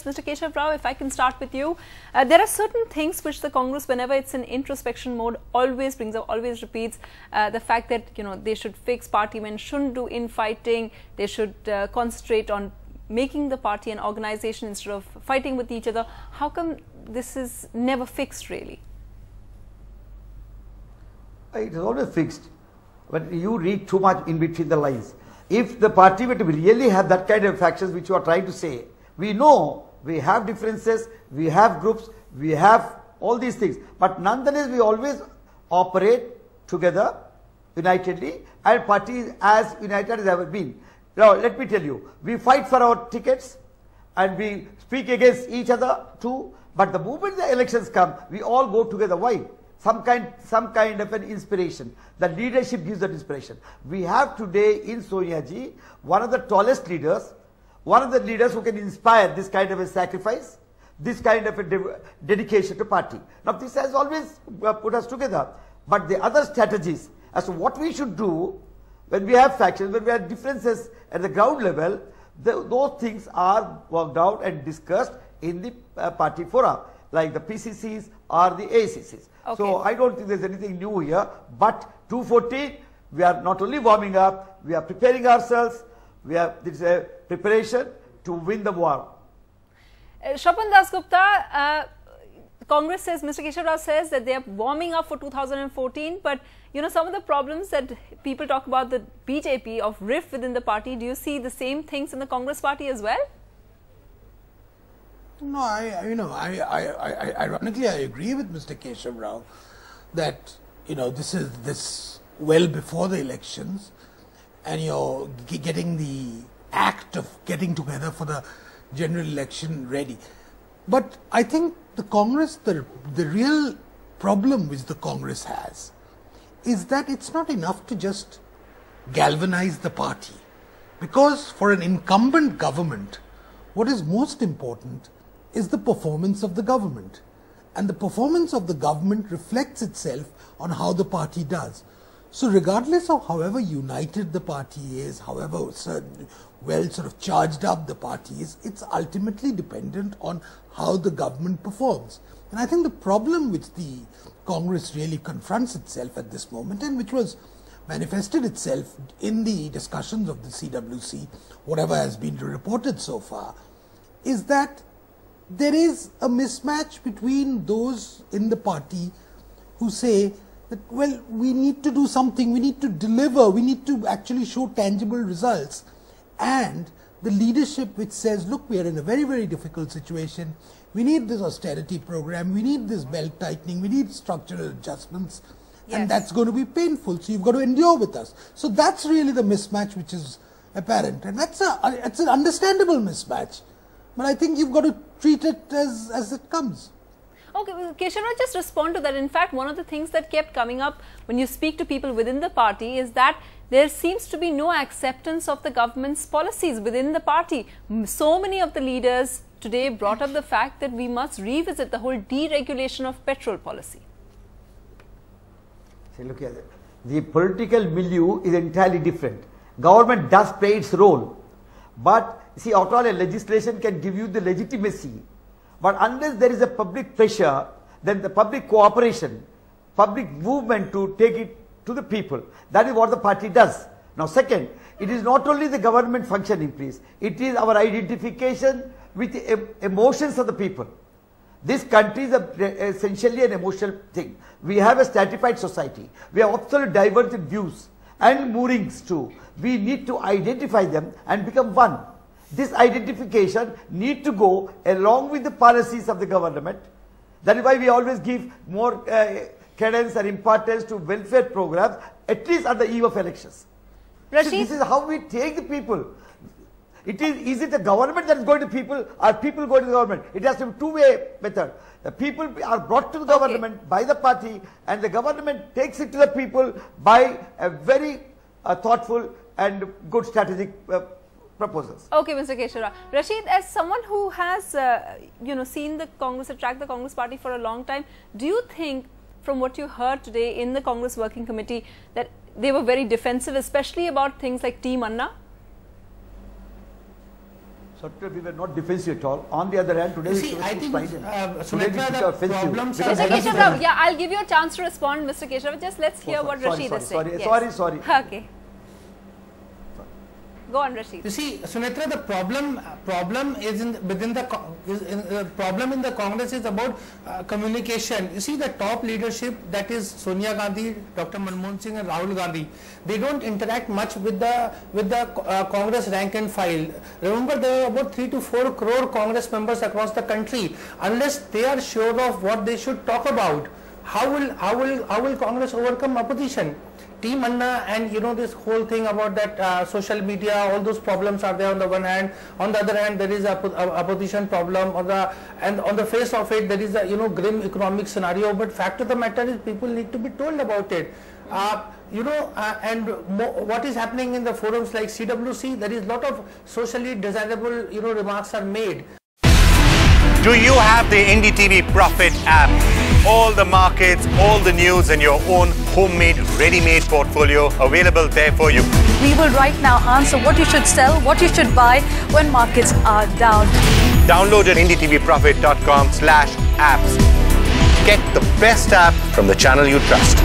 Mr. Keshav Rao, if I can start with you. There are certain things which the Congress, whenever it's in introspection mode, always brings up, always repeats. The fact that, they should fix party men, shouldn't do infighting, they should concentrate on making the party an organization instead of fighting with each other. How come this is never fixed, really? It is always fixed, but you read too much in between the lines. If the party were to really have that kind of factions which you are trying to say, we know we have differences, we have groups, we have all these things, but nonetheless we always operate together, unitedly, and party is as united as ever been. Now let me tell you, we fight for our tickets and we speak against each other too, but the moment the elections come, we all go together. Why? Some kind of an inspiration. The leadership gives that inspiration. We have today in Sonia ji one of the tallest leaders, one of the leaders who can inspire this kind of a sacrifice, this kind of a dedication to party. Now this has always put us together. But the other strategies as to what we should do when we have factions, when we have differences at the ground level, those things are worked out and discussed in the party fora, like the PCCs or the ACCs. Okay. So I don't think there's anything new here, but 214, we are not only warming up, we are preparing ourselves, this is a preparation to win the war. Shrapan Dasgupta, Congress says, Mr. Keshav Rao says that they are warming up for 2014, but some of the problems that people talk about the BJP of rift within the party, do you see the same things in the Congress party as well? No, ironically, I agree with Mr. Keshav Rao that, this is well before the elections, and you're getting the act of getting together for the general election ready. But I think the Congress, the real problem which the Congress has is that it's not enough to just galvanize the party, because for an incumbent government, what is most important is the performance of the government, and the performance of the government reflects itself on how the party does. So regardless of however united the party is, however well sort of charged up the party is, it's ultimately dependent on how the government performs. And I think the problem which the Congress really confronts itself at this moment, and which was manifested itself in the discussions of the CWC, whatever has been reported so far, is that there is a mismatch between those in the party who say that, well, we need to do something, we need to deliver, we need to actually show tangible results, and the leadership which says, look, we are in a very, very difficult situation, we need this austerity program, we need this belt tightening, we need structural adjustments, yes, and that's going to be painful, so you've got to endure with us. So that's really the mismatch which is apparent, and it's an understandable mismatch. But I think you've got to treat it as it comes. Okay, Keshav Rao, just respond to that. In fact, one of the things that kept coming up when you speak to people within the party is that there seems to be no acceptance of the government's policies within the party. So many of the leaders today brought up the fact that we must revisit the whole deregulation of petrol policy. See, look at it. The political milieu is entirely different. Government does play its role, but see, after all, a legislation can give you the legitimacy, but unless there is a public pressure, then the public cooperation, public movement to take it to the people, that is what the party does. Now second, it is not only the government functioning, please, it is our identification with the emotions of the people. This country is essentially an emotional thing. We have a stratified society, we have absolute divergent views and moorings too. We need to identify them and become one. This identification need to go along with the policies of the government. That is why we always give more credence and importance to welfare programs, at least at the eve of elections. So this is how we take the people. Is it the government that is going to people, or people going to the government? It has to be two-way method. The people are brought to the government by the party, and the government takes it to the people by a very thoughtful and good strategic proposals. Okay, Mr. Keshav Rao. Rashid, as someone who has seen the Congress, tracked the Congress party for a long time, do you think, from what you heard today in the Congress Working Committee, that they were very defensive, especially about things like Team Anna? Dr. we were not defensive at all. On the other hand, today see, I think Sunetra, the problems are... Mr. Keshav, yeah, I'll give you a chance to respond, Mr. Keshav. Just let's hear what Rashid is saying. Sorry. Okay. Go on, Rashid. You see, Sunetra, the problem is problem in the Congress is about communication. You see, the top leadership, that is Sonia Gandhi, Dr. Manmohan Singh, and Rahul Gandhi, they don't interact much with the Congress rank and file. Remember, there are about 3 to 4 crore Congress members across the country. Unless they are sure of what they should talk about, how will Congress overcome opposition? Team Anna and this whole thing about that social media, all those problems are there on the one hand. On the other hand, there is a opposition problem. And on the face of it, there is a grim economic scenario. But fact of the matter is, people need to be told about it. What is happening in the forums like CWC, there is a lot of socially desirable remarks are made. Do you have the NDTV Profit app? All the markets, all the news and your own homemade, ready-made portfolio available there for you. We will right now answer what you should sell, what you should buy when markets are down. Download at ndtvprofit.com/apps. Get the best app from the channel you trust.